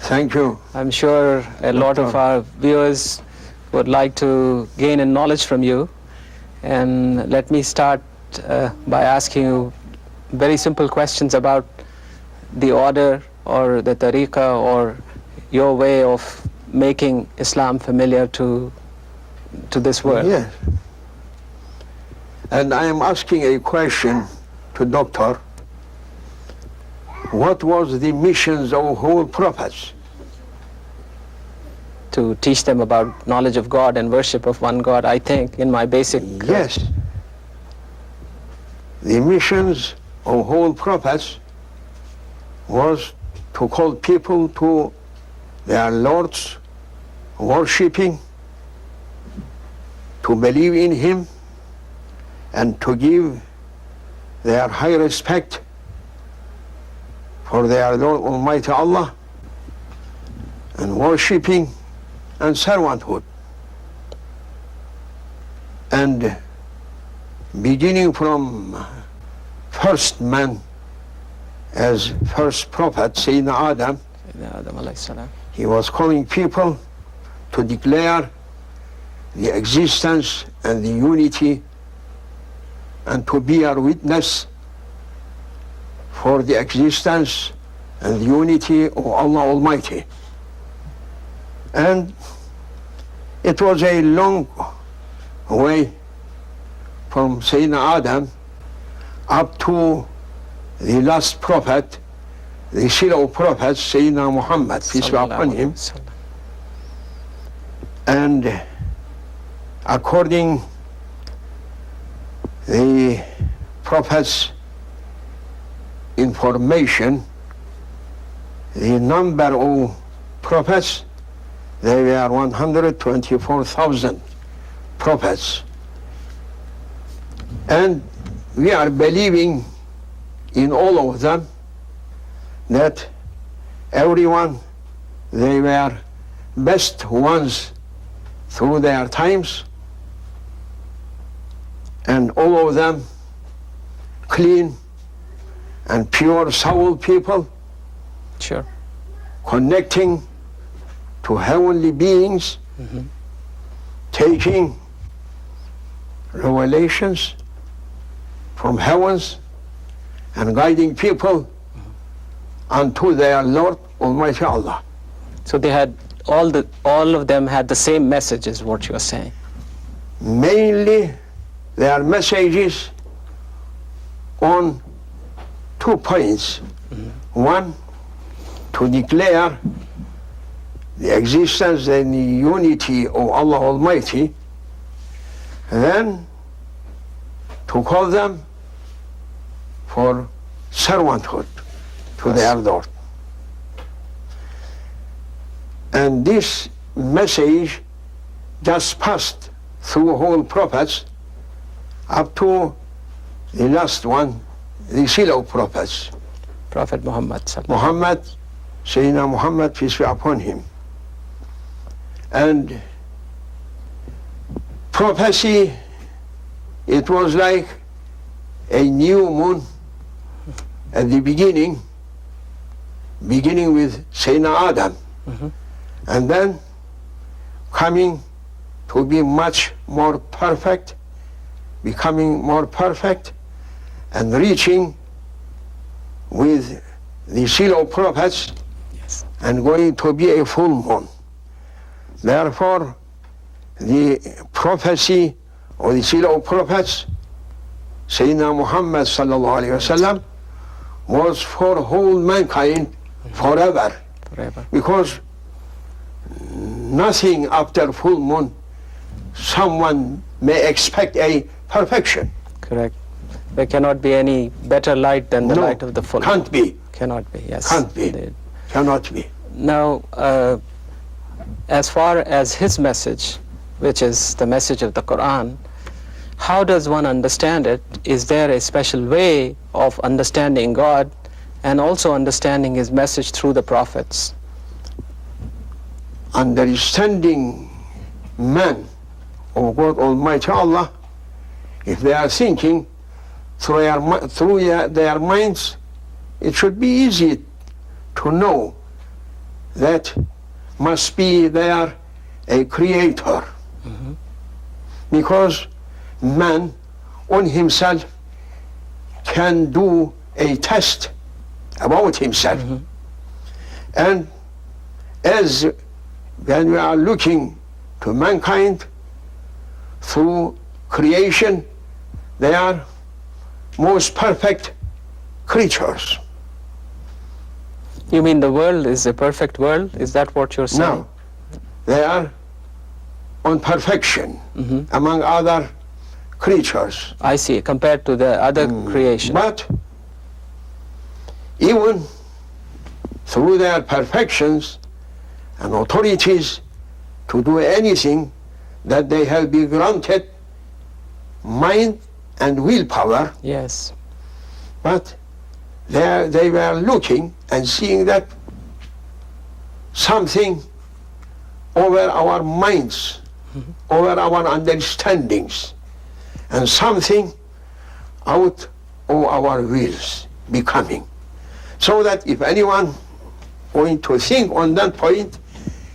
Thank you. I'm sure a lot of our viewers would like to gain in knowledge from you. And let me start by asking you very simple questions about the order or the tariqah or your way of making Islam familiar to this world. Yes. And I am asking a question to Doctor. What was the missions of whole prophets? To teach them about knowledge of God and worship of one God, I think, in my basic... Yes. The missions of whole prophets was to call people to their Lord's worshipping, to believe in Him, and to give their high respect for their Lord Almighty Allah, and worshipping and servanthood. And beginning from first man as first prophet, Sayyidina Adam, he was calling people to declare the existence and the unity and to bear witness for the existence and the unity of Allah Almighty. And it was a long way from Sayyidina Adam up to the last prophet, the seal of prophets, Sayyidina Muhammad, peace be upon him. And according the prophets' information, the number of prophets, they were 124,000 prophets. And we are believing in all of them that everyone, they were best ones through their times, and all of them clean and pure soul people, Sure. connecting to heavenly beings, taking revelations from heavens and guiding people unto their Lord Almighty Allah. So they had all of them had the same message, is what you are saying. Mainly their messages on 2 points. One, to declare the existence and the unity of Allah Almighty, and then to call them for servanthood to their Lord. And this message just passed through whole prophets up to the last one, the seal of prophets, Prophet Muhammad. Muhammad, Sayyidina Muhammad, peace be upon him. And prophecy, it was like a new moon at the beginning with Sayyidina Adam, and then coming to be much more perfect, becoming more perfect, and reaching with the seal of prophets, and going to be a full moon. Therefore, the prophecy or the seal of prophets, Sayyidina Muhammad sallallahu alaihi wasallam, was for whole mankind forever. Because nothing after full moon, someone may expect a perfection. Correct. There cannot be any better light than the light of the full moon. Can't be. Cannot be, yes. Can't be. Indeed. Cannot be. Now, as far as his message, which is the message of the Quran, how does one understand it? Is there a special way of understanding God and also understanding his message through the prophets? Understanding man of God Almighty Allah, if they are thinking through their minds, it should be easy to know that must be there a creator. Because man on himself can do a test about himself. And as when we are looking to mankind through creation, they are most perfect creatures. You mean the world is a perfect world? Is that what you're saying? No, they are on perfection among other creatures. I see, compared to the other creation. But even through their perfections and authorities to do anything that they have been granted mind and willpower, Yes. but they were looking and seeing that something over our minds, over our understandings, and something out of our wills becoming. So that if anyone going to think on that point,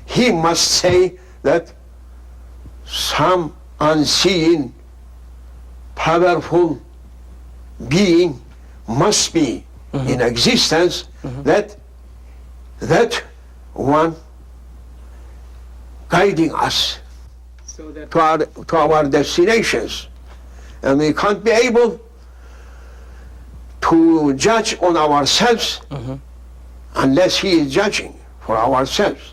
he must say that some unseen, powerful being must be in existence, that one guiding us to our destinations. And we can't be able to judge on ourselves unless he is judging for ourselves.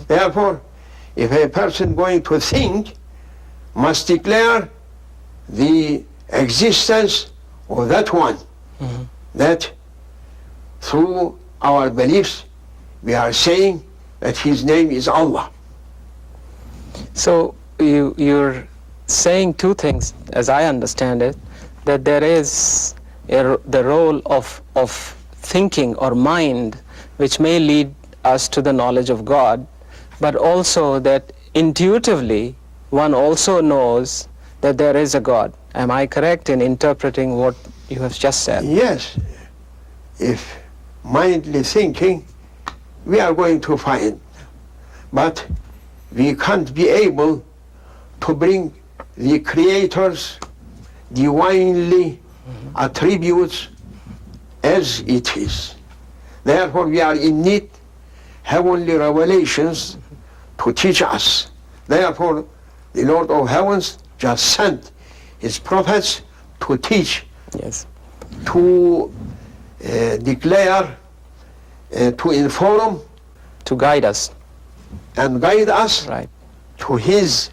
Therefore, if a person going to think must declare the existence of that one, that through our beliefs we are saying that his name is Allah. So you're saying two things, as I understand it, that there is the role of thinking or mind, which may lead us to the knowledge of God, but also that intuitively one also knows that there is a God. Am I correct in interpreting what you have just said? Yes. If mindly thinking, we are going to find, but we can't be able to bring the Creator's divinely attributes as it is. Therefore, we are in need heavenly revelations to teach us. Therefore, the Lord of Heavens just sent his prophets to teach, Yes. to declare, to inform, To guide us. and guide us Right. to his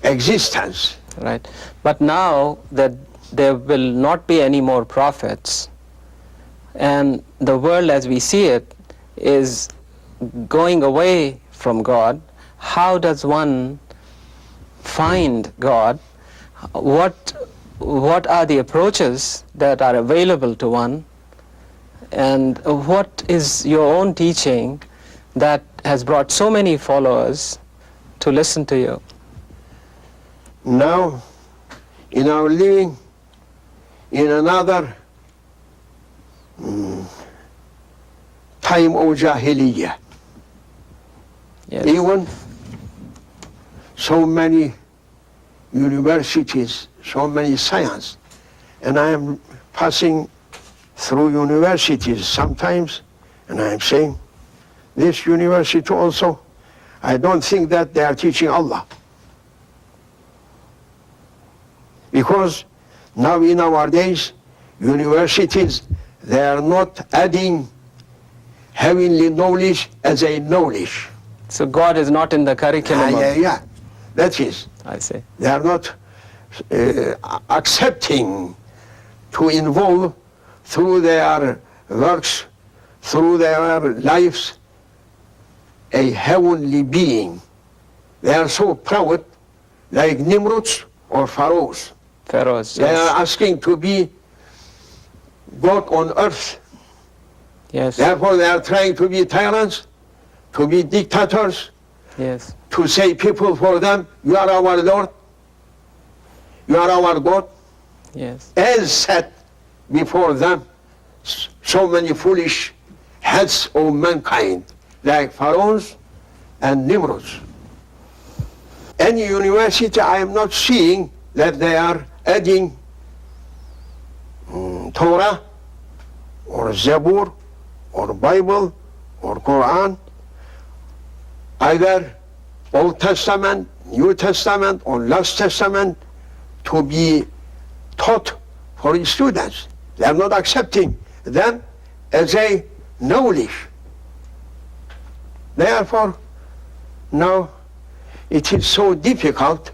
existence. Right. But now that there will not be any more prophets, and the world as we see it is going away from God, how does one find God? What are the approaches that are available to one? And what is your own teaching that has brought so many followers to listen to you? Now, in our living in another time of Jahiliyyah, Yes. even so many universities, so many science, and I am passing through universities sometimes, and I am saying, this university also, I don't think that they are teaching Allah. Because now in our days, universities, they are not adding heavenly knowledge as a knowledge. So God is not in the curriculum. Yeah, that is. I see. They are not accepting to involve through their works, through their lives, a heavenly being. They are so proud, like Nimrods or Pharaohs. Pharaohs. They Yes. are asking to be God on earth. Yes. Therefore, they are trying to be tyrants, to be dictators, Yes. to say people for them, you are our Lord, you are our God. Yes. As said before them, so many foolish heads of mankind, like pharaohs and Nimrods. Any university, I am not seeing that they are adding Torah or Zabur or Bible or Quran, either Old Testament, New Testament or Last Testament, to be taught for the students. They are not accepting them as a knowledge. Therefore, now it is so difficult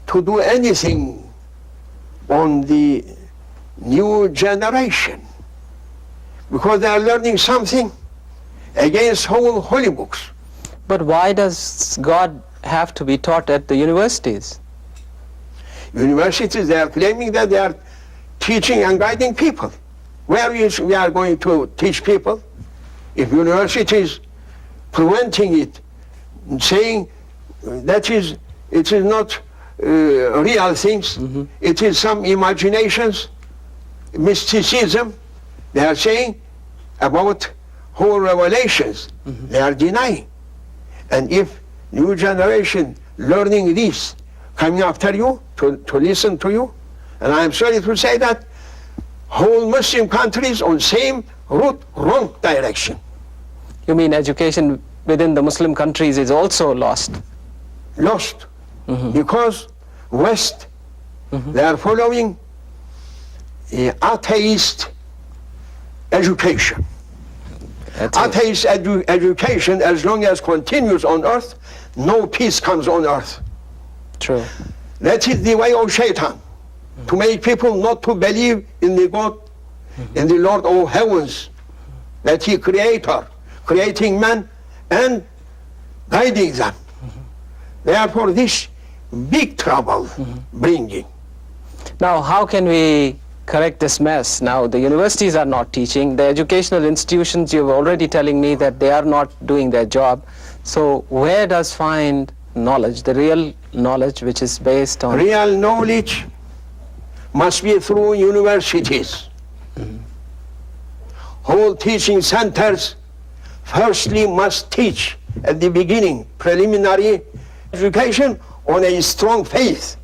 to do anything on the new generation, because they are learning something against whole holy books. But why does God have to be taught at the universities? Universities, they are claiming that they are teaching and guiding people. Where is we are going to teach people? If universities preventing it, saying that it is not real things, it is some imaginations, mysticism, they are saying about whole revelations, they are denying. And if new generation learning this, coming after you to listen to you, and I am sorry to say that whole Muslim countries on same route, wrong direction. You mean education within the Muslim countries is also lost? Lost. Because West, they are following atheist education. Atheist education, as long as continues on earth, no peace comes on earth. True. That is the way of Shaitan, to make people not to believe in the God, in the Lord of heavens, that He creator, creating man and guiding them. Therefore, this big trouble bringing. Now, how can we correct this mess? Now, the universities are not teaching. The educational institutions, you're already telling me that they are not doing their job. So, where does find knowledge, the real knowledge which is based on... Real knowledge must be through universities. Whole teaching centers firstly must teach at the beginning preliminary education on a strong faith.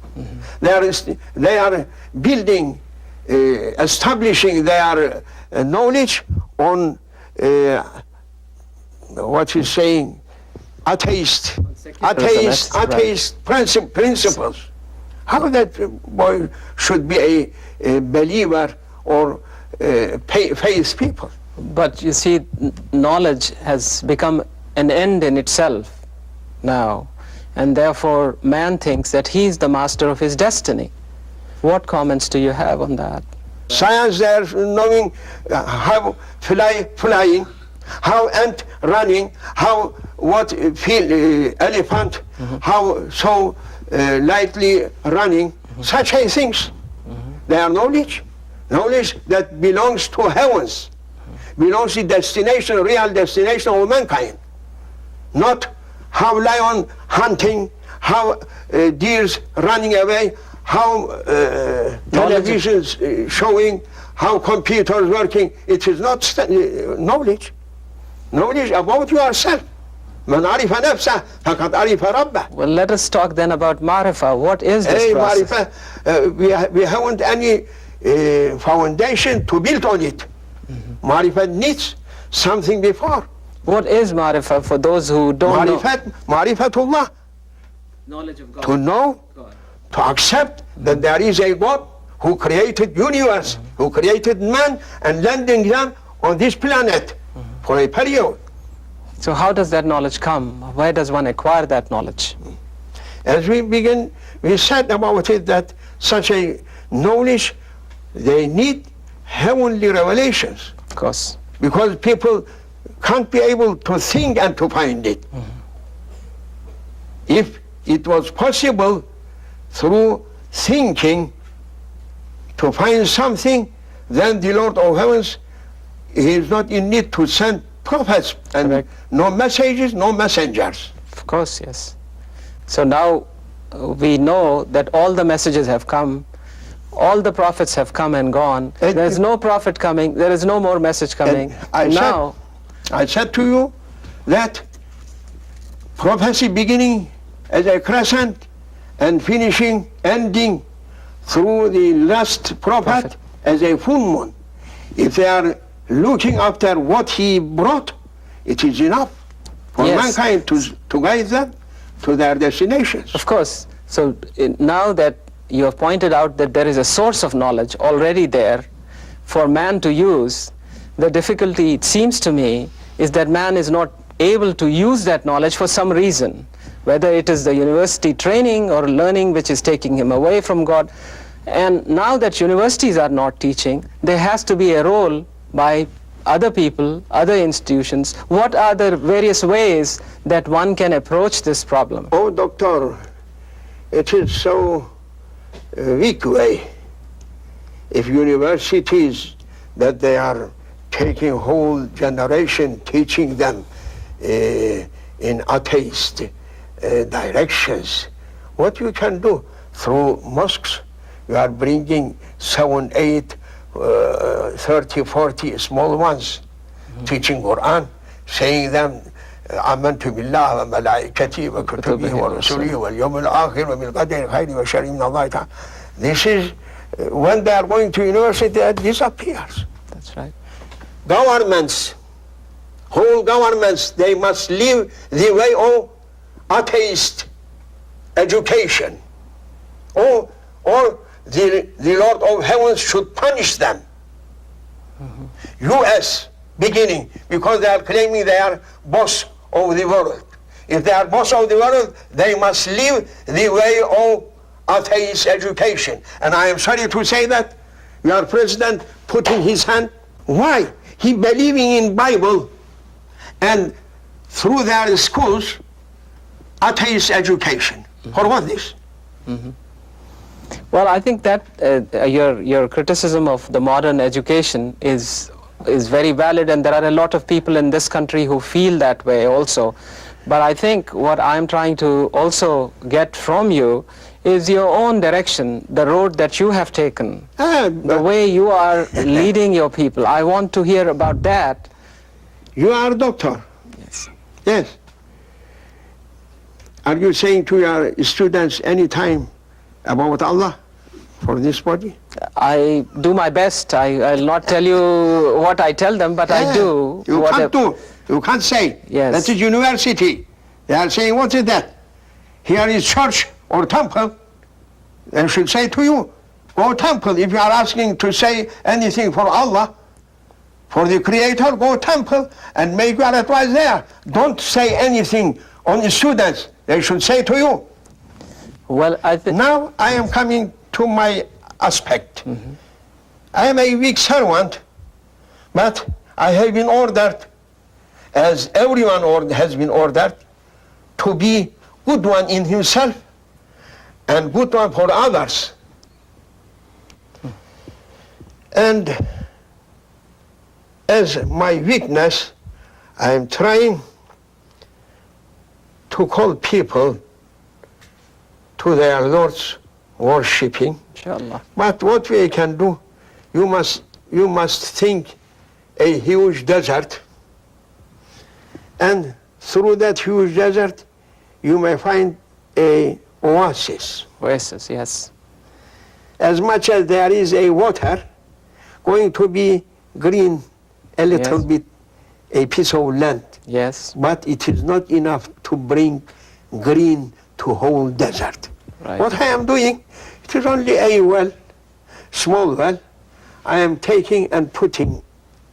They are building, establishing their knowledge on what is saying, atheist principles. How that boy should be a believer or faith people? But you see, knowledge has become an end in itself now, and therefore man thinks that he is the master of his destiny. What comments do you have on that? Science, they are knowing how flying, how ant running, how what elephant, how so lightly running, such a things. They are knowledge that belongs to heavens, belongs to destination, real destination of mankind. Not how lion hunting, how deers running away, how televisions showing, how computers working. It is not knowledge. Knowledge about yourself. Man arifa nafsah, faqad arifa rabbah. Well, let us talk then about Ma'rifah. What is this process? Ma'rifah, we haven't any foundation to build on it. Ma'rifah needs something before. What is Ma'rifah for those who don't know? Ma'rifatullah. Knowledge of God. To know, God. To accept that there is a God who created universe, who created man and landing them on this planet for a period. So how does that knowledge come? Where does one acquire that knowledge? As we begin, we said about it that such a knowledge, they need heavenly revelations. Of course. Because people can't be able to think and to find it. If it was possible through thinking to find something, then the Lord of Heavens, He is not in need to send prophets and Correct. no messages, no messengers. Of course, yes. So now we know that all the messages have come all the prophets have come and gone. There is no prophet coming. There is no more message coming. I said to you that prophecy beginning as a crescent and ending through the last prophet as a full moon. If they are looking after what he brought, it is enough for mankind to guide them to their destinations. Of course. So now that you have pointed out that there is a source of knowledge already there for man to use, the difficulty, it seems to me, is that man is not able to use that knowledge for some reason, whether it is the university training or learning which is taking him away from God. And now that universities are not teaching, there has to be a role by other people, other institutions. What are the various ways that one can approach this problem? Oh, doctor, it is so weak way. If universities that they are taking whole generation teaching them in atheist directions, what you can do through mosques, you are bringing 7, 8, 30, 40 small ones, teaching Quran, saying them آمنت بالله وملائكته وكتبه ورسله واليوم الآخر وبالقدر خيره وشره من الله تعالى. This is when they are going to university, that disappears. That's right. Governments, whole governments, they must live the way of atheist education, or the Lord of Heaven should punish them. U.S. beginning, because they are claiming they are boss of the world. If they are boss of the world, they must live the way of atheist education. And I am sorry to say that your president putting his hand. Why? He believing in Bible and through their schools, atheist education. For what this? Well, I think that your criticism of the modern education is very valid, and there are a lot of people in this country who feel that way also. But I think what I'm trying to also get from you is your own direction, the road that you have taken, the way you are leading your people. I want to hear about that. You are a doctor. Yes. Yes. Are you saying to your students any time about Allah for this body? I do my best. I'll not tell you what I tell them, but I do. You can't do. You can't say. Yes. That is university. They are saying, what is that? Here is church or temple. They should say to you, go temple. If you are asking to say anything for Allah, for the Creator, go temple and make your advice there. Don't say anything on the students. They should say to you. Well, now I am coming to my aspect. I am a weak servant, but I have been ordered, as everyone has been ordered, to be good one in himself and good one for others. And as my weakness, I am trying to call people to their Lord's worshipping. Inshallah. But what we can do, you must think a huge desert, and through that huge desert you may find a oasis. Oasis, yes. As much as there is a water going to be green, a little bit, a piece of land. Yes. But it is not enough to bring green to whole desert. Right. What I am doing, it is only a well, small well. I am taking and putting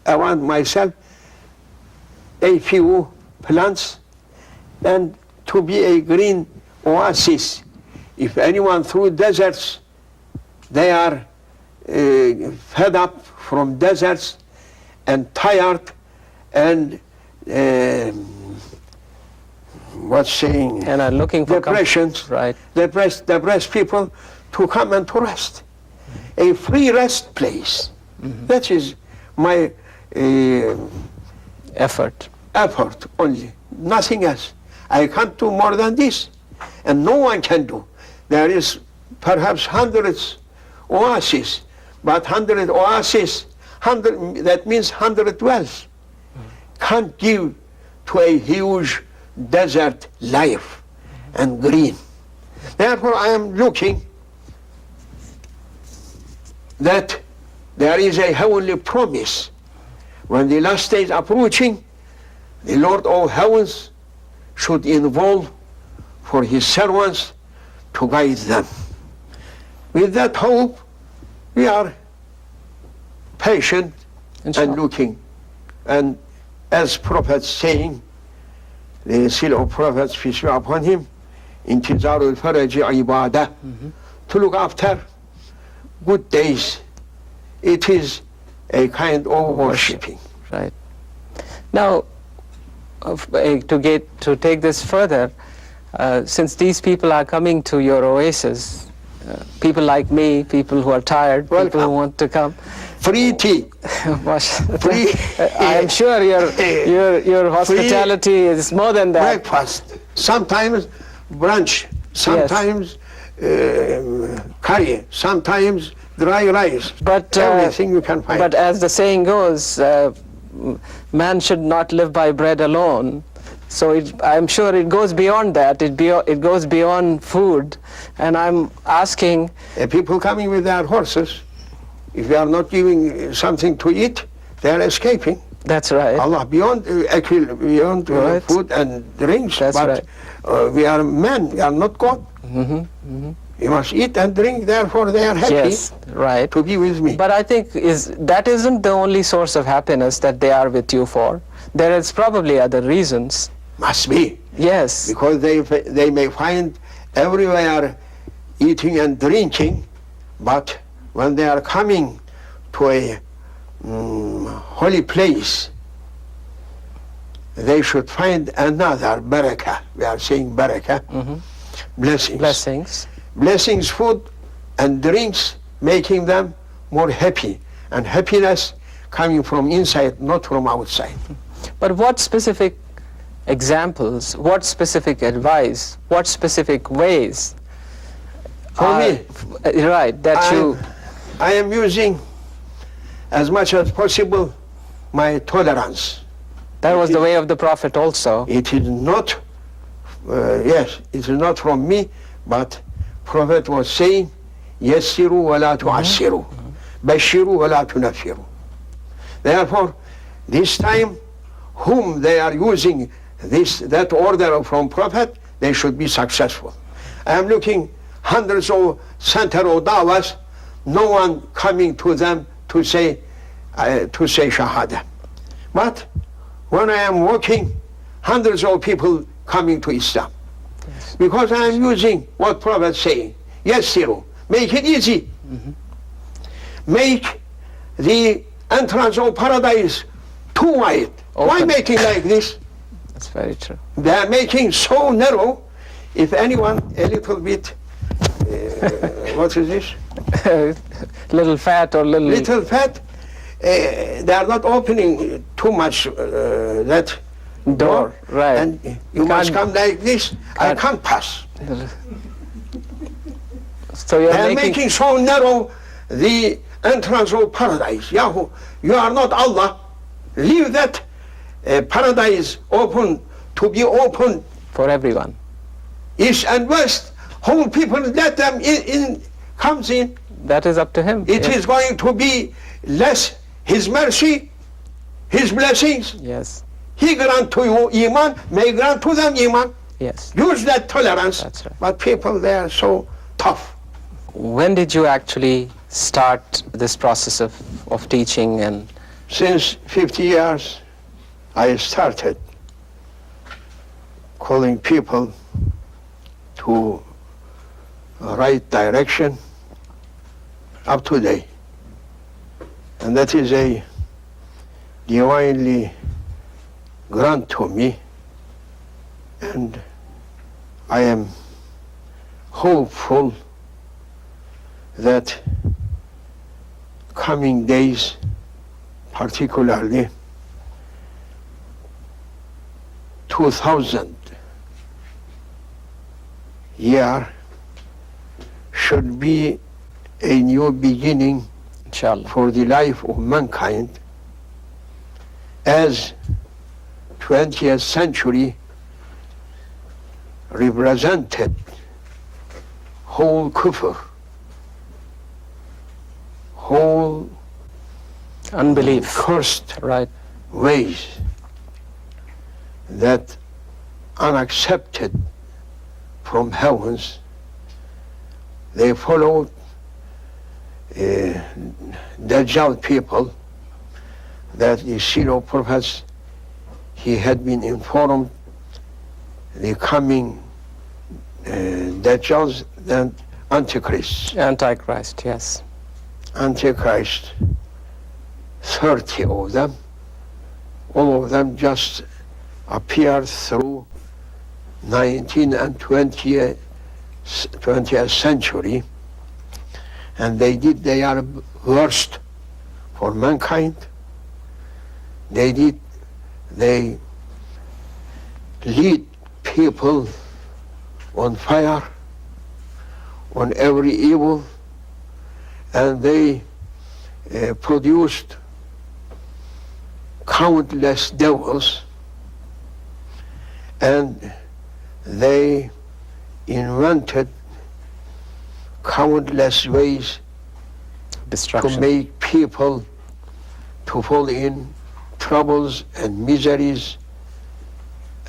around myself a few plants and to be a green oasis. If anyone through deserts, they are fed up from deserts and tired and and are looking for depressions, right. depressed people to come and to rest. A free rest place. That is my effort only, nothing else. I can't do more than this, and no one can do. There is perhaps hundreds oasis, but 100 oasis, 100, that means 100 wells, can't give to a huge desert life and green. Therefore, I am looking that there is a heavenly promise. When the last day is approaching, the Lord of heavens should involve for his servants to guide them. With that hope, we are patient and looking. And as Prophet saying, the seal of prophets, peace be upon him, intizarul faraji ibadah, to look after good days. It is a kind of worshipping. Right. Now, to take this further, since these people are coming to your oasis, people like me, people who are tired, people who want to come. Free tea. Free. I am sure your hospitality is more than that. Breakfast, sometimes brunch, sometimes curry, sometimes dry rice. But everything you can find. But as the saying goes, man should not live by bread alone. So I'm sure it goes beyond that. It goes beyond food. And I'm asking... people coming with their horses, if they are not giving something to eat, they are escaping. That's right. Allah, beyond beyond right. Food and drinks. That's but right. We are men, we are not God. You must eat and drink, therefore they are happy yes, right. to be with me. But I think that isn't the only source of happiness that they are with you for. There is probably other reasons. Must be. Yes. Because they may find everywhere eating and drinking, but when they are coming to a holy place, they should find another barakah. We are saying barakah, blessings. Blessings. Blessings, food and drinks, making them more happy. And happiness coming from inside, not from outside. But what specific examples, what specific advice, what specific ways for me, right, that I am using as much as possible my tolerance. That was the way of the Prophet also. It is not, yes, it is not from me, but Prophet was saying, yassiru wa la tu'assiru, bashiru wa la tunaffiru. Therefore, this time, whom they are using that order from Prophet, they should be successful. I am looking hundreds of center of dawas, no one coming to them to say Shahada. But when I am walking, hundreds of people coming to Islam. Yes. Because I am using what Prophet is saying. Yes, Siru, make it easy. Make the entrance of paradise too wide. Open. Why making like this? That's very true. They are making so narrow. If anyone a little bit, what is this? Little fat or little fat, they are not opening too much that door. Right. And you must come like this. I can't pass. So they are making so narrow the entrance of paradise. Yahoo, you are not Allah. Leave that paradise open to be open for everyone. East and west, whole people let them comes in. That is up to him. It is going to be less his mercy, his blessings. Yes. He grant to you iman, may grant to them iman. Yes. Use that tolerance. That's right. But people, they are so tough. When did you actually start this process of teaching? And since 50 years, I started calling people to right direction up to date. And that is a divinely grant to me, and I am hopeful that coming days, particularly 2000 year, should be a new beginning Inshallah. for the life of mankind, as 20th century represented whole kufr, whole Unbelief. cursed Right. ways that unaccepted from heavens. They followed Dajjal people, that the serial prophets, he had been informed the coming Dajjals and Antichrist. Antichrist, yes. Antichrist, 30 of them, all of them just appeared through 19th and 20th century, and they did their worst for mankind. They lead people on fire, on every evil, and they produced countless devils, and they invented countless ways Destruction. to make people to fall in troubles and miseries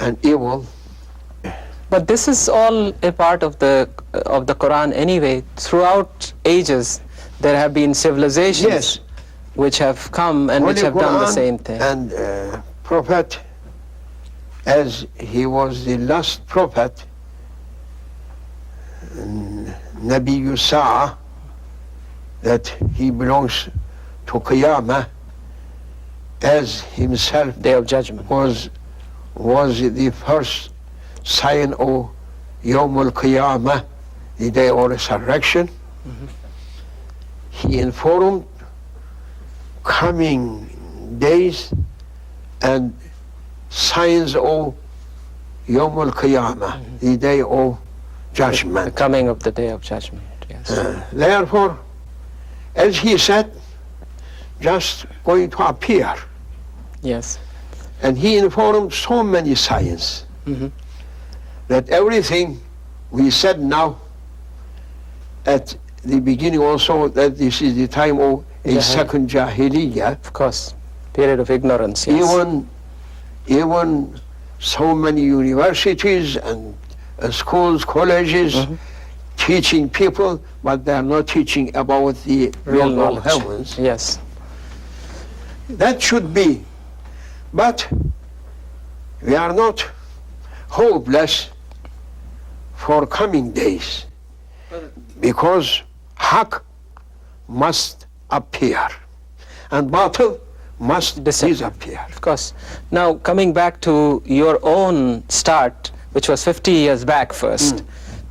and evil. But this is all a part of the Quran anyway. Throughout ages, there have been civilizations Yes. which have come and which Holy have done the Quran same thing. And Prophet, as he was the last prophet, Nabi Yusa, that he belongs to Qiyamah, as himself Day of Judgment. was the first sign of Yawm al-Qiyamah, the day of resurrection. He informed coming days and signs of Yawm al-Qiyamah, the day of The judgment. coming of the Day of Judgment, yes. Therefore, as he said, just going to appear. Yes. And he informed so many signs that everything we said now at the beginning also, that this is the time of a Jahil. second Jahiliyyah. Of course. Period of ignorance, yes. Even so many universities and schools, colleges, teaching people, but they are not teaching about the Real Lord of knowledge. heavens. Yes. That should be. But we are not hopeless for coming days, because Haqq must appear and Batil must disappear. Of course. Now, coming back to your own start, which was 50 years back first.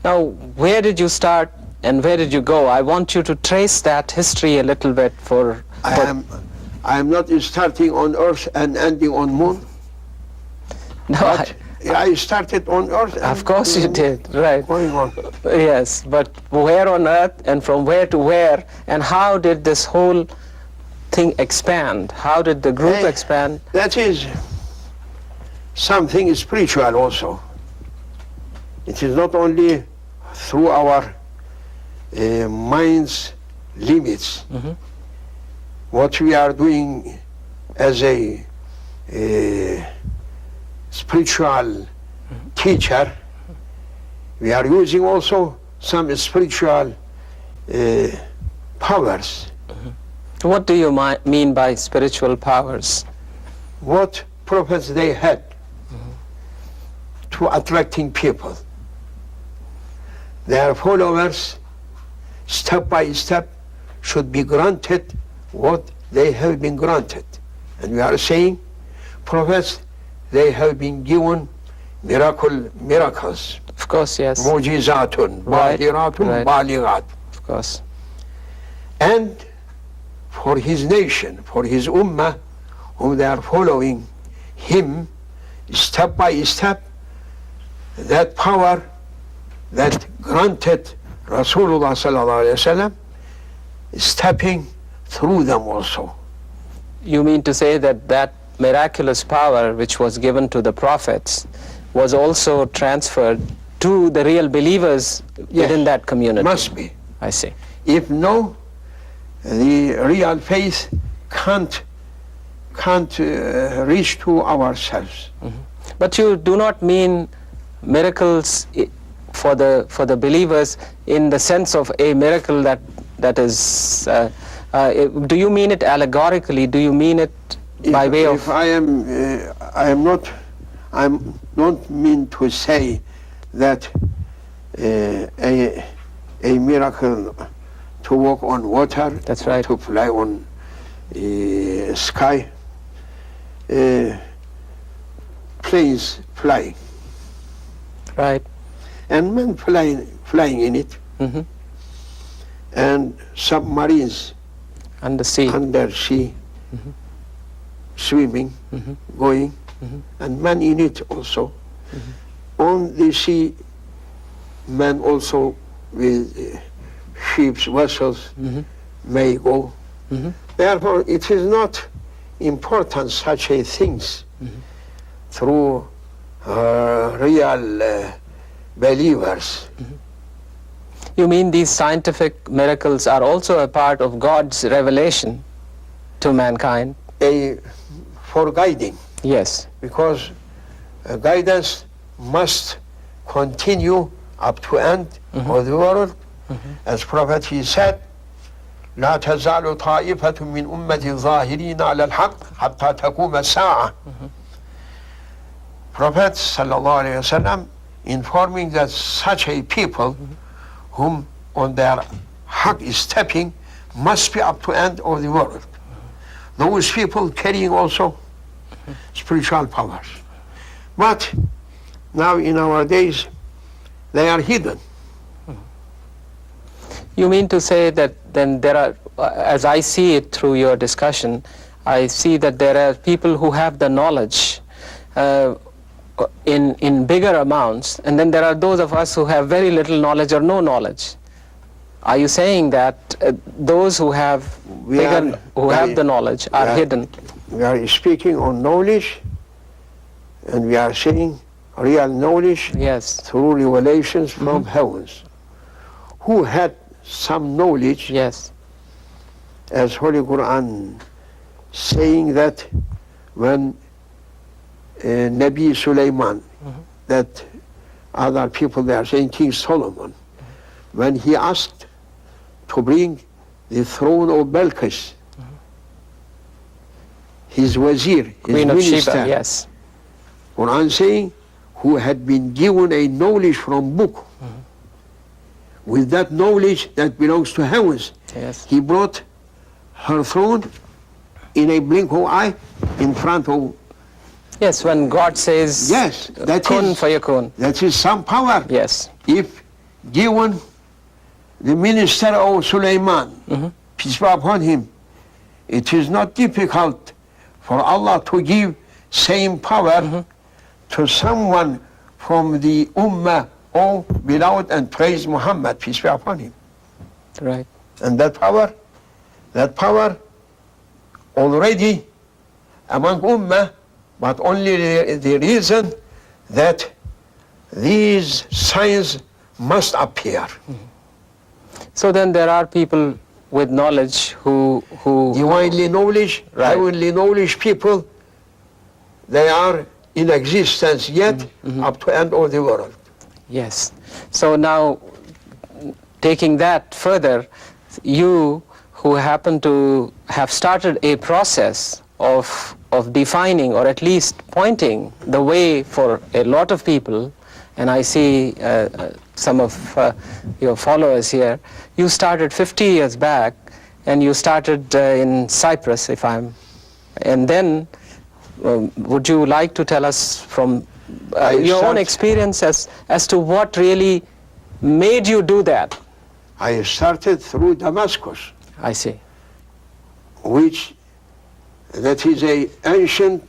Now, where did you start and where did you go? I want you to trace that history a little bit for I am not starting on earth and ending on moon. No, But I started on earth. of course you did, right. Going on. Yes, but where on earth and from where to where, and how did this whole thing expand? How did the group expand? That is something spiritual also. It is not only through our mind's limits. What we are doing as a spiritual teacher, we are using also some spiritual powers. What do you mean by spiritual powers? What prophets they had to attracting people. Their followers, step by step, should be granted what they have been granted. And we are saying, prophets, they have been given miracles. Of course, yes. Mujizatun, Right, bahiratun, right. balighat. Of course. And for his nation, for his ummah, whom they are following him, step by step, that power that granted Rasulullah sallallahu alaihi wasallam, stepping through them also. You mean to say that that miraculous power which was given to the prophets was also transferred to the real believers within that community? Must be. I see. If no, the real faith can't reach to ourselves. But you do not mean miracles for the believers in the sense of a miracle that is. Do you mean it allegorically? Do you mean it by way of? If I'm not mean to say that a miracle to walk on water, That's right. to fly on sky, planes flying, Right. and men flying in it, Mm-hmm. and submarines And the sea. under sea, swimming, going, and man in it also. On the sea, man also with ships, vessels may go. Therefore, it is not important such a things through real believers. You mean these scientific miracles are also a part of God's revelation to mankind? For guiding, Yes. because guidance must continue up to end of the world. As Prophet he said, لا تزال طائفة من أمتي ظاهرين على الحق حتى تقوم الساعة. Prophet sallallahu alaihi wasallam informing that such a people whom on their haq is stepping must be up to end of the world. Those people carrying also spiritual powers. But now in our days, they are hidden. You mean to say that then there are, as I see it through your discussion, I see that there are people who have the knowledge in bigger amounts, and then there are those of us who have very little knowledge or no knowledge. Are you saying that those who have have the knowledge are hidden? We are speaking on knowledge, and we are saying real knowledge Yes. through revelations from heavens. Who had some knowledge, Yes. as Holy Quran saying that when Nabi Sulaiman, that other people they are saying King Solomon, when he asked to bring the throne of Belkis, his wazir, his Queen of minister, Sheba. Yes. Quran saying, who had been given a knowledge from book, with that knowledge that belongs to heavens, Yes. he brought her throne in a blink of eye in front of. Yes. When God says, Yes, that kun is fayakun. that is some power. Yes. If given the minister of Sulaiman, peace be upon him, it is not difficult for Allah to give same power to someone from the Ummah of beloved and praised Muhammad, peace be upon him. Right. And that power already among Ummah, but only the reason that these signs must appear. So then there are people with knowledge who Divinely knowledge, Right. heavenly knowledge people, they are in existence yet up to end of the world. Yes. So now, taking that further, you who happen to have started a process of defining or at least pointing the way for a lot of people, and I see some of your followers here, you started 50 years back, and you started in Cyprus, and then would you like to tell us from your own experience as to what really made you do that? I started through Damascus, I see. which that is a ancient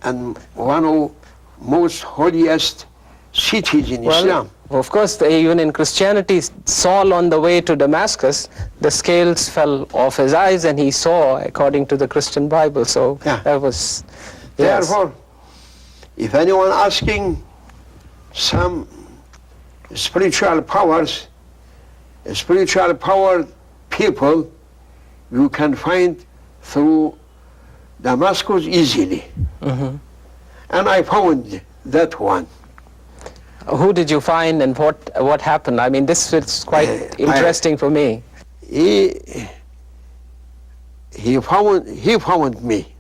and one of most holiest cities in Islam. Of course, even in Christianity, Saul on the way to Damascus, the scales fell off his eyes and he saw according to the Christian Bible. So Yeah. that was, yes. Therefore, if anyone asking some spiritual powers, spiritual powered people, you can find through Damascus easily. Mhm. And I found that one. Who did you find and what happened? I mean, this is quite interesting for me. He found me.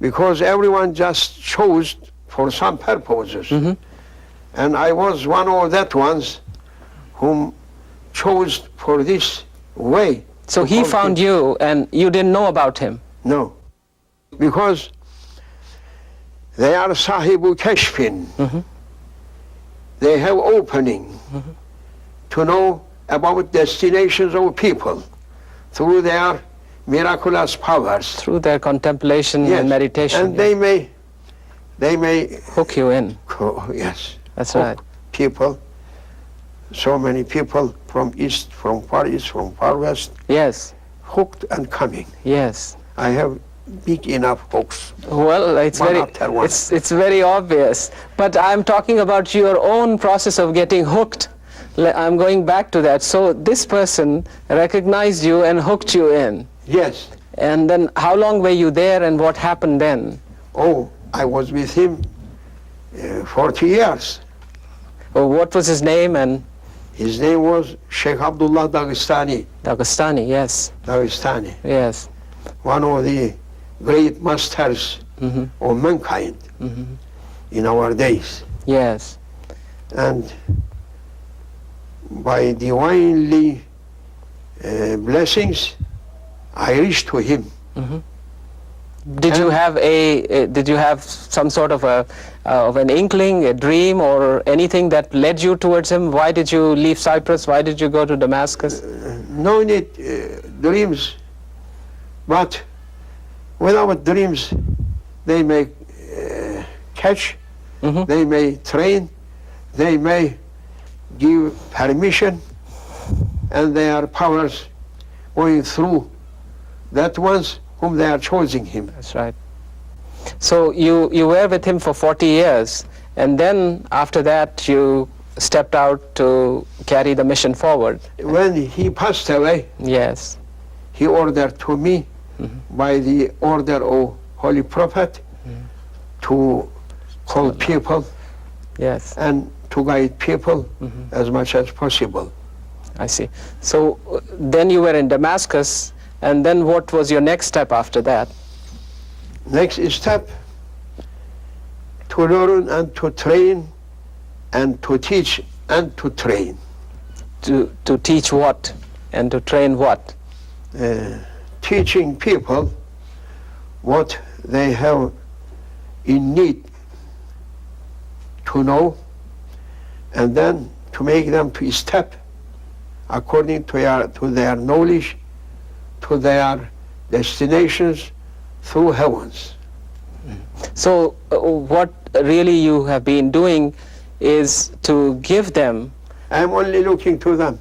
Because everyone just chose for some purposes. Mhm. And I was one of that ones whom chose for this way. So he found you and you didn't know about him? No. Because they are sahibu kashfin. Mhm. They have opening to know about destinations of people through their miraculous powers. Through their contemplation Yes. and meditation. And they may hook you in. yes. That's hook right. People, so many people from east, from far east, from far west, Yes, hooked and coming. yes. I have big enough hooks. Well, it's One very, after one. it's very obvious. But I'm talking about your own process of getting hooked. I'm going back to that. So this person recognized you and hooked you in. Yes. And then how long were you there and what happened then? Oh, I was with him 40 years. Oh, what was his name? And His name was Sheikh Abdullah Dagestani. Dagestani, yes, Dagestani. yes. One of the great masters Mhm. of mankind in our days. Yes. And by divinely blessings, I reached to him. Did you have some sort of an inkling, a dream, or anything that led you towards him? Why did you leave Cyprus? Why did you go to Damascus? No need dreams, but without dreams, they may catch, Mhm. they may train, they may give permission, and their powers going through that ones whom they are choosing him. That's right. So you were with him for 40 years, and then after that you stepped out to carry the mission forward. When he passed away, Yes. he ordered to me by the order of Holy Prophet to call people Yes. and to guide people as much as possible. I see. So then you were in Damascus, and then what was your next step after that? Next step, to learn and to train and to teach and to train. To teach what and to train what? Teaching people what they have in need to know, and then to make them to step according to their knowledge, to their destinations through heavens. So what really you have been doing is to give them. I'm only looking to them.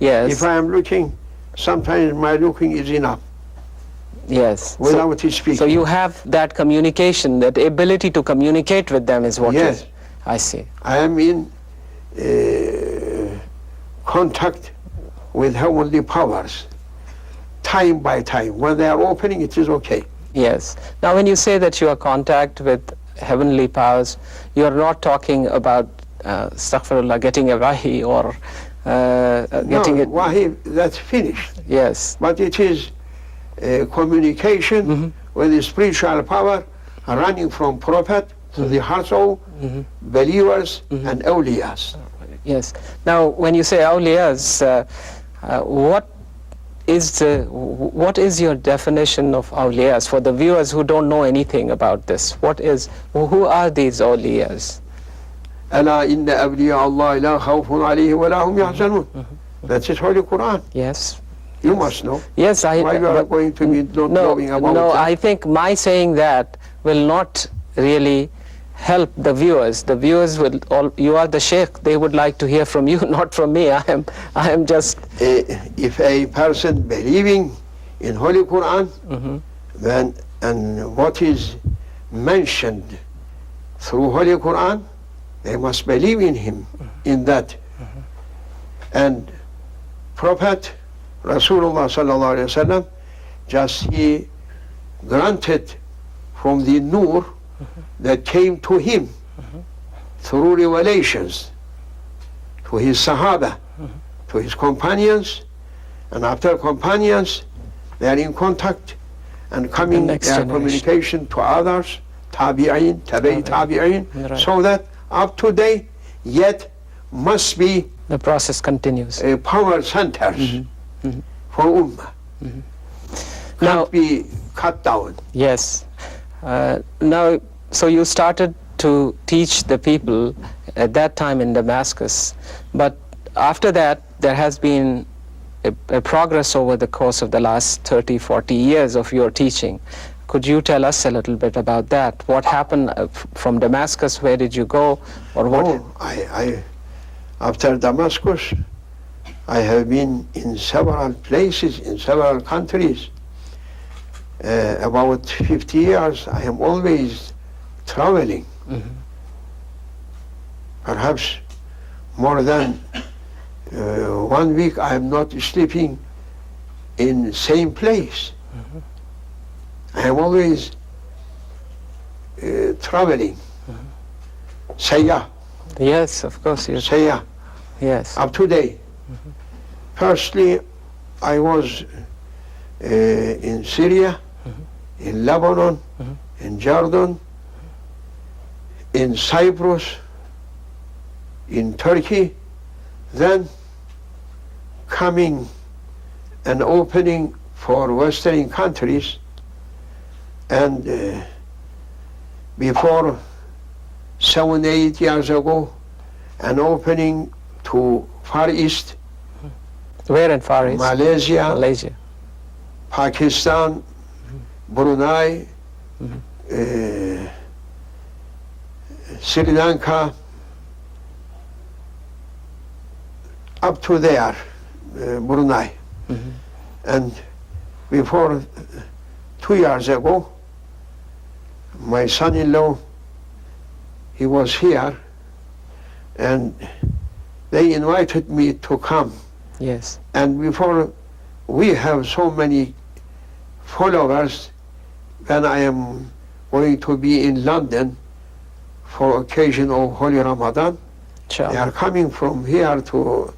Yes. If I am looking, sometimes my looking is enough Yes. without speaking. So you have that communication, that ability to communicate with them is what Yes. I see. I am in contact with heavenly powers, time by time. When they are opening, it is okay. Yes. Now when you say that you are contact with heavenly powers, you are not talking about astaghfirullah, getting a wahi or getting no, it. wahi, that's finished. Yes. But it is communication with the spiritual power running from Prophet to the hearts of believers and awliyas. Yes. Now when you say awliyas, what is your definition of awliyas for the viewers who don't know anything about this? Who are these awliyas? ألا إن أولياء الله لا خوف عليهم ولا هم يحزنون. That's it, Holy Quran. Yes. You must know. Yes, Why you are going to be not knowing about No, it? I think my saying that will not really help the viewers. The viewers will all, you are the Sheikh, they would like to hear from you, not from me. I am just... If a person believing in Holy Quran, then, and what is mentioned through Holy Quran, they must believe in him, in that. And Prophet Rasulullah sallallahu alaihi wasallam, just he granted from the nur that came to him through revelations to his Sahaba, to his companions, and after companions they are in contact and coming their communication to others, tabi'in, tabi'in, so that up to date, yet must be the process continues. Power centers for Ummah. Can't be cut down. Yes. Now, so you started to teach the people at that time in Damascus, but after that there has been a progress over the course of the last 30, 40 years of your teaching. Could you tell us a little bit about that? What happened from Damascus? Where did you go? Or what? Oh, after Damascus, I have been in several places, in several countries. About 50 years, I am always traveling. Perhaps more than 1 week I am not sleeping in the same place. I am always traveling. Sayyah. Yes, of course. Sayyah. Yes. Up to date. Firstly, I was in Syria, in Lebanon, in Jordan, in Cyprus, in Turkey, then coming and opening for Western countries, and before 7, 8 years ago, an opening to Far East. Where in Far East? Malaysia. Pakistan, Brunei, Sri Lanka, up to there, Brunei. And before 2 years ago, my son-in-law, he was here, and they invited me to come. Yes. And before, we have so many followers, when I am going to be in London for occasion of Holy Ramadan, they are coming from here to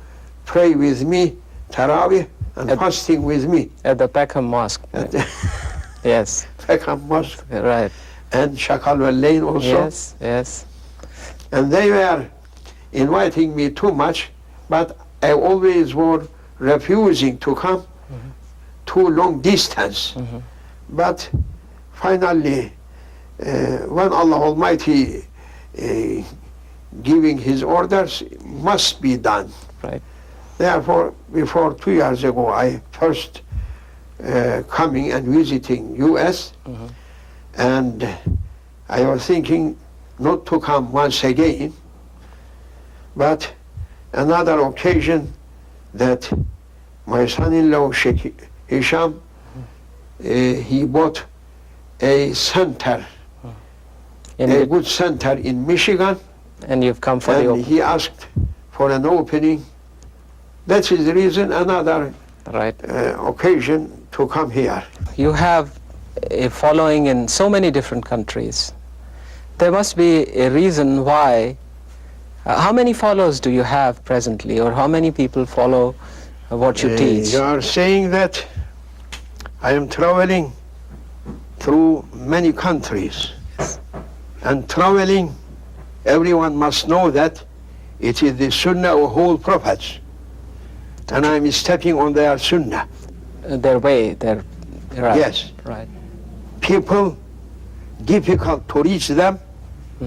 pray with me, Tarawih, and fasting with me. At the Peckham Mosque. Yes. Peckham Mosque. Right. And Shakalwell Lane also. Yes, yes. And they were inviting me too much, but I always was refusing to come too long distance. But finally, when Allah Almighty giving His orders, must be done. Right. Therefore, before 2 years ago, I first coming and visiting U.S. And I was thinking not to come once again, but another occasion that my son-in-law, Sheikh Hisham, he bought a center, a good center in Michigan. And you've come for the opening. He asked for an opening. That is the reason, another occasion to come here. You have a following in so many different countries. There must be a reason why. How many followers do you have presently, or how many people follow what you teach? You are saying that I am traveling through many countries. And traveling, everyone must know that it is the sunnah of whole prophets. And I am stepping on their sunnah. Their way, their... Right. Yes. Right. People, difficult to reach them,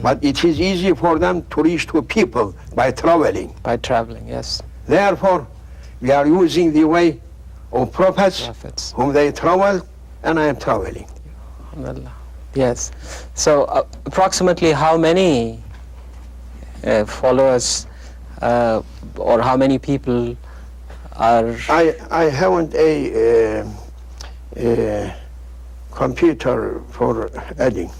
but it is easy for them to reach to people by traveling. By traveling, yes. Therefore, we are using the way of prophets whom they travel, and I am traveling. Yes. So approximately how many followers or how many people are... I haven't a computer for adding.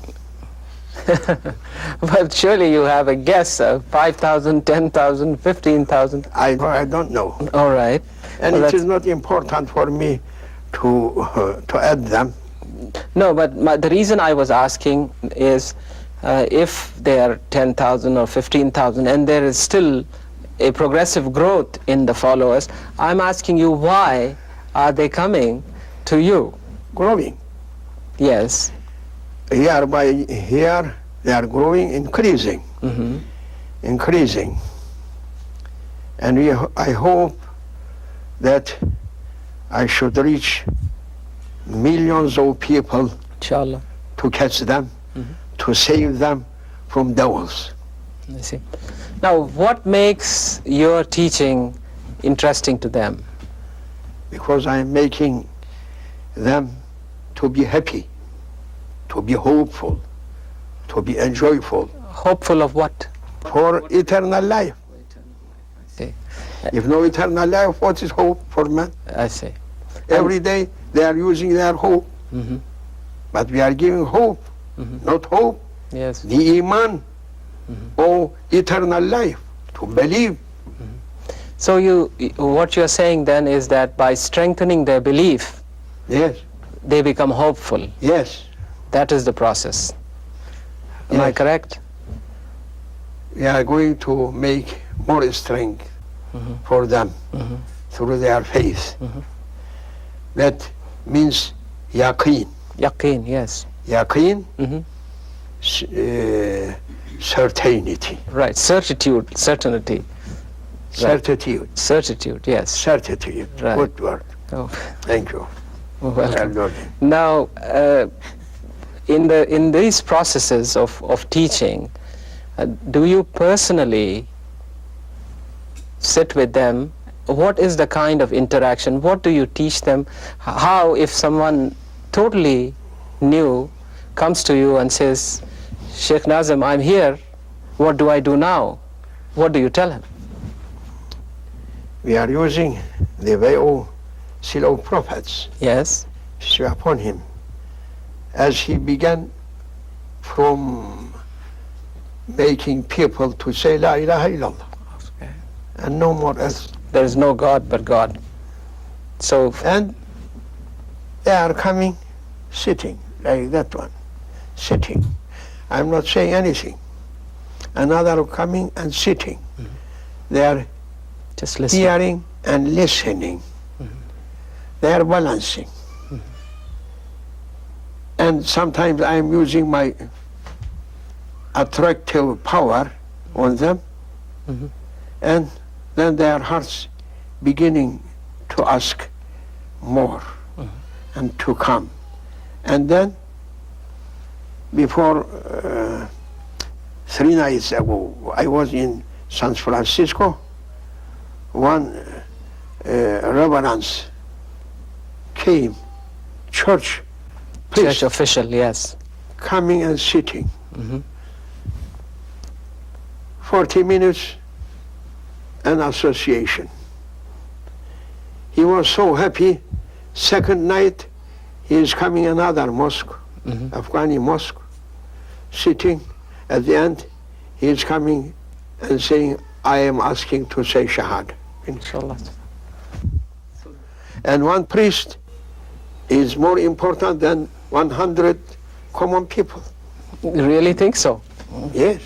But surely you have a guess of 5,000, 10,000, 15,000. I don't know. All right. And Well, it is not important for me to add them. No, but the reason I was asking is if there are 10,000 or 15,000 and there is still a progressive growth in the followers, I'm asking you, why are they coming to you? Growing. Yes. Year by year, they are growing, increasing. Mm-hmm. Increasing. And I hope that I should reach millions of people Inshallah. to catch them, to save them from devils. I see. Now, what makes your teaching interesting to them? Because I am making them to be happy, to be hopeful, to be enjoyable. Hopeful of what? For eternal life. See. If no eternal life, what is hope for man? I see. Every day they are using their hope. Mm-hmm. But we are giving hope, not hope, Yes. the iman or eternal life, to believe. So what you're saying then is that by strengthening their belief, Yes, they become hopeful. yes. That is the process. Am I Yes. correct? We are going to make more strength for them through their faith. That means yaqeen. Yaqeen, yes. Yaqeen, Mm-hmm. certainty. Right. Certitude, certainty. Certitude. Certitude, yes. Certitude. Right. Good word. Oh, Thank you. welcome. Well done. Now, in these processes of teaching, do you personally sit with them? What is the kind of interaction? What do you teach them? How, if someone totally new comes to you and says, Sheikh Nazim, I'm here, what do I do now? What do you tell him? We are using the way of seal of prophets, Yes. peace be upon him, as he began from making people to say La ilaha illallah, Okay. and no more else. There is no God but God. So, And they are coming, sitting, like that one, sitting. I'm not saying anything. Another coming and sitting. They are just listen. hearing and listening. They are balancing. And sometimes I am using my attractive power on them, and then their hearts beginning to ask more and to come. And then before 3 nights ago, I was in San Francisco. One reverend came, church priest, Church official, yes. coming and sitting. 40 minutes, an association. He was so happy. Second night, he is coming another mosque, Haqqani mosque, sitting. At the end, he is coming and saying, I am asking to say Shahad. Inshallah. And one priest is more important than 100 common people. You really think so? Yes,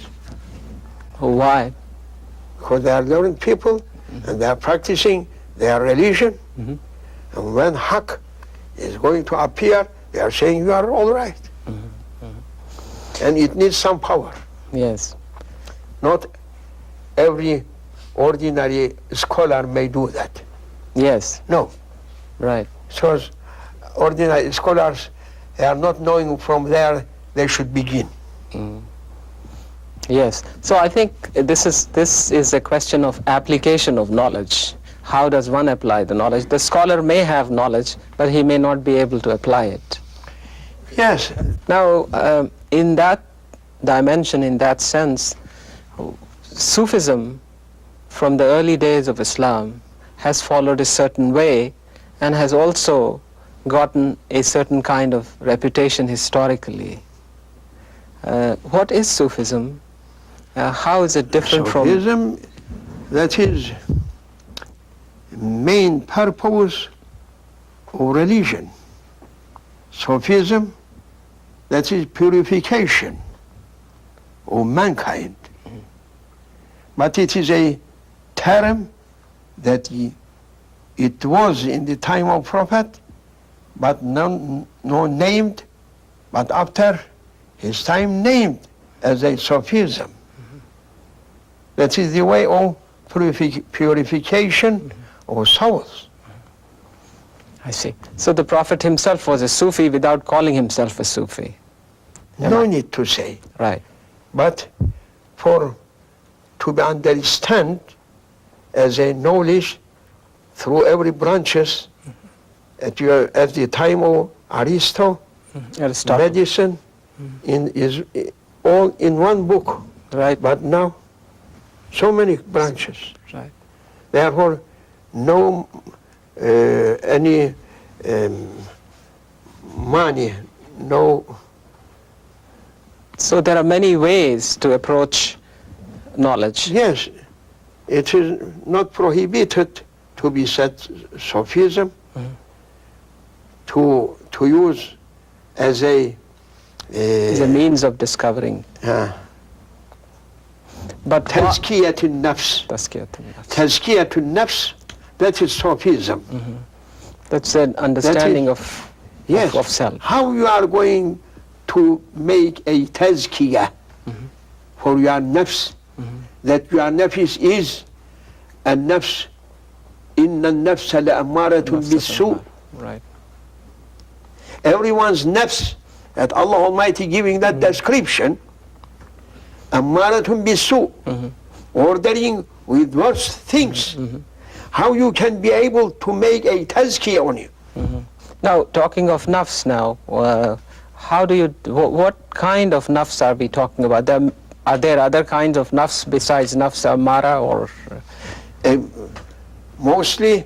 Why? because they are learned people and they are practicing their religion. And when Haqq is going to appear, they are saying you are all right. And it needs some power. Yes. Not every ordinary scholar may do that. Yes. No. Right. So ordinary scholars, they are not knowing from there they should begin. Yes. So I think this is a question of application of knowledge. How does one apply the knowledge? The scholar may have knowledge, but he may not be able to apply it. Yes. Now, in that dimension, in that sense, Sufism from the early days of Islam has followed a certain way and has also gotten a certain kind of reputation historically. What is Sufism? How is it different Sufism, that is main purpose of religion. Sufism, that is purification of mankind. But it is a term that it was in the time of Prophet, but no named, but after his time named as a Sufism. That is the way of purification of souls. I see. So the Prophet himself was a Sufi without calling himself a Sufi. No need to say. Right. But to be understand as a knowledge through every branches at the time of Aristotle, medicine is all in one book. Right. But now, so many branches. Right. Therefore, no any money, no. So there are many ways to approach knowledge. Yes, it is not prohibited to be said Sufism, to use as a means of discovering. But Tazkiyatun nafs. Tazkiyatun nafs, that is Sufism. That's an understanding of self. How you are going to make a tazkiyah for your nafs, that your nafs is a nafs, inna nafsa la'ammaratun bisu. Right. Everyone's nafs, that Allah Almighty giving that description, ammaratun bisu, ordering with worse things. How you can be able to make a tazkiyah on you? Now, talking of nafs now, how do you, what kind of nafs are we talking about? Are there other kinds of nafs besides nafs ammara, or? Mostly,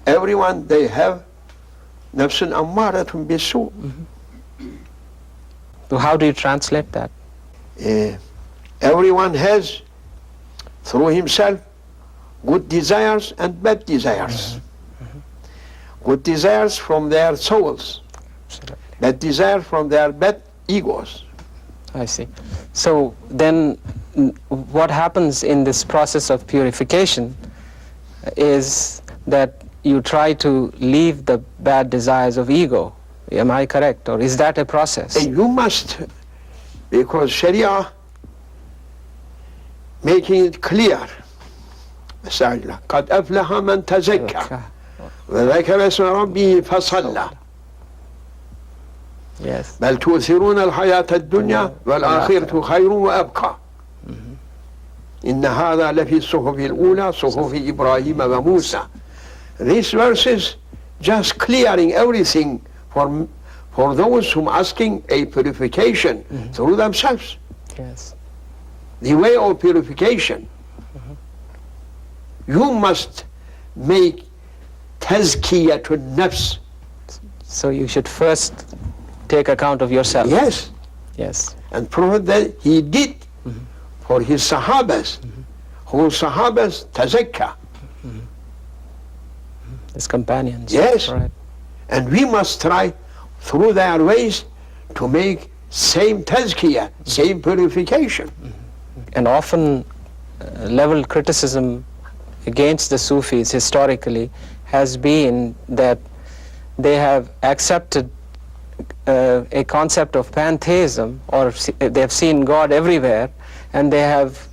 everyone, they have nafsun ammaratun bisu. So how do you translate that? Everyone has, through himself, good desires and bad desires. Good desires from their souls, bad desire from their bad egos. I see. So then what happens in this process of purification is that you try to leave the bad desires of ego. Am I correct? Or is that a process? You must, because Sharia making it clear. قد أفلح من تزكى وذكر اسم ربه فصلى بل تؤثرون الحياة الدنيا والآخرة خير وأبقى إن هذا لفي الصحف الأولى صحف إبراهيم وموسى. These verses just clearing everything for those who are asking a purification through themselves. Yes. The way of purification. You must make tazkiyatun nafs. So you should first take account of yourself. Yes. Yes. And Prophet that he did for his sahabas. Whole sahabas tazakka. His companions. Yes. Right. And we must try through their ways to make same tazkiyah, same purification. And often leveled criticism against the Sufis historically has been that they have accepted a concept of pantheism, or they have seen God everywhere, and they have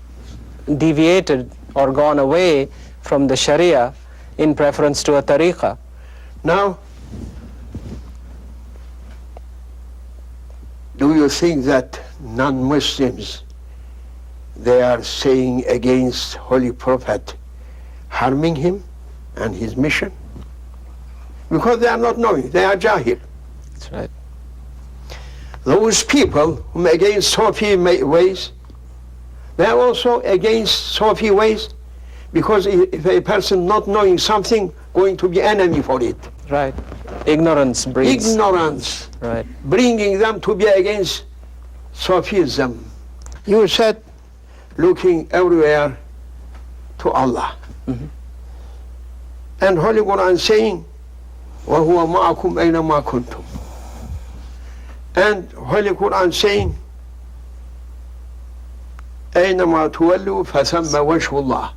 deviated or gone away from the Sharia in preference to a tariqah. Now, do you think that non-Muslims, they are saying against Holy Prophet, harming him and his mission? Because they are not knowing, they are jahil. That's right. those people who are against Sufi ways, they are also against Sufi ways, because if a person not knowing something, going to be enemy for it. Right. Ignorance breeds. Ignorance. Right. Bringing them to be against Sufism. You said looking everywhere to Allah. Mhm. And Holy Quran saying, وَهُوَ مَعَكُمْ أَيْنَمَا كُنْتُمْ. And Holy Quran saying, أَيْنَمَا تُوَلُّوا فَثَمَّ وَجْهُ اللَّهِ.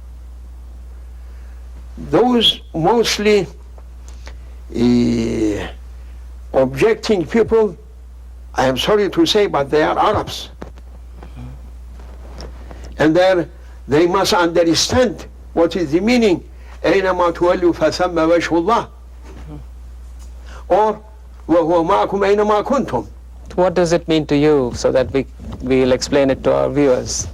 Those mostly objecting people, I am sorry to say, but they are Arabs. And they must understand what is the meaning, أَيْنَمَا تُوَلُّوا فَثَمَّ وَجْهُ اللَّهِ. Or وَهُوَ مَعَكُمْ أَيْنَمَا كُنْتُمْ. What does it mean to you, so that we'll explain it to our viewers?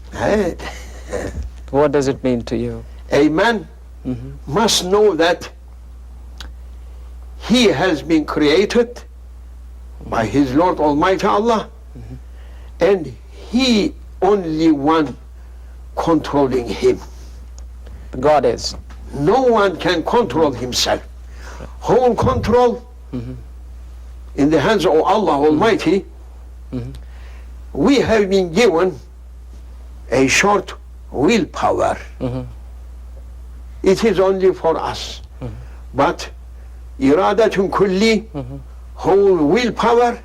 What does it mean to you? A man must know that he has been created by his Lord Almighty Allah, and he only one controlling him. God is. No one can control himself. Whole control in the hands of Allah Almighty. We have been given a short willpower. It is only for us. But iradatun kulli, whole willpower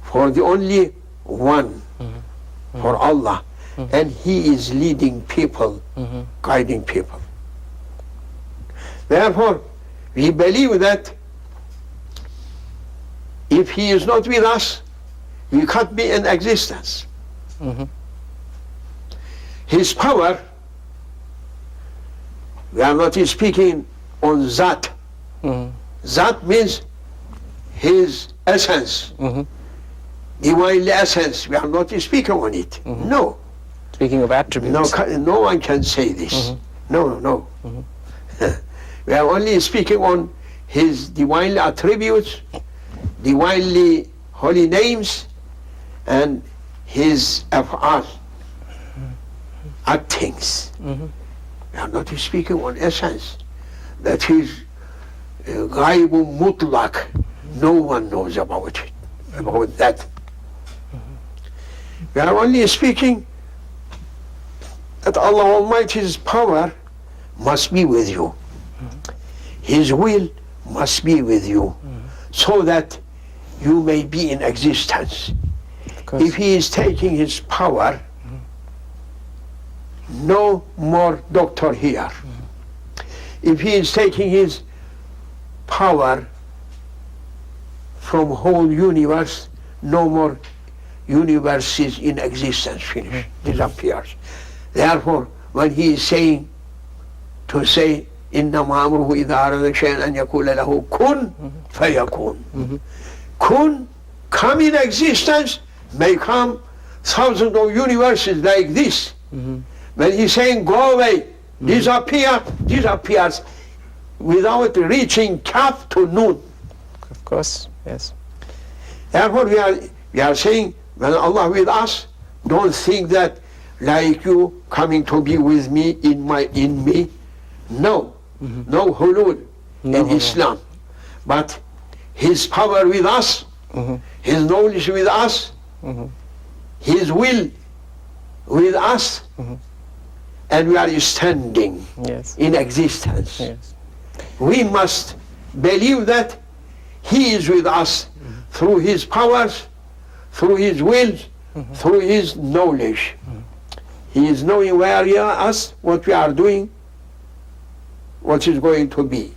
for the only one, for Allah. And He is leading people, guiding people. Therefore, we believe that if He is not with us, we can't be in existence. His power, we are not speaking on Zat. Zat means His essence, divine essence. We are not speaking on it. No. Speaking of attributes. No one can say this. No. We are only speaking on His divinely attributes, divinely holy names, and His af'al, actings. We are not speaking on essence. That is ghaibun mutlaq. No one knows about it, about that. We are only speaking that Allah Almighty's power must be with you. His will must be with you, so that you may be in existence. If He is taking His power, no more doctor here. If He is taking His power from whole universe, no more universe is in existence, finished, disappears. Therefore, when He is saying, to say, إِنَّمَا أَمْرُهُ إِذَا أَرَادَ شَيْئًا أَنْ يَقُولَ لَهُ كُن فَيَكُونُ. Kun, come in existence, may come thousands of universes like this. When He's saying, go away, disappear, disappears without reaching kaf to noon. Of course, yes. Therefore, we are saying, when Allah with us, don't think that like you coming to be with me in me. No, no hulul in Islam. But His power with us, His knowledge with us, His will with us, and we are standing in existence. Yes. We must believe that He is with us through His powers, through His will, through His knowledge. He is knowing where we are, us, what we are doing, what is going to be.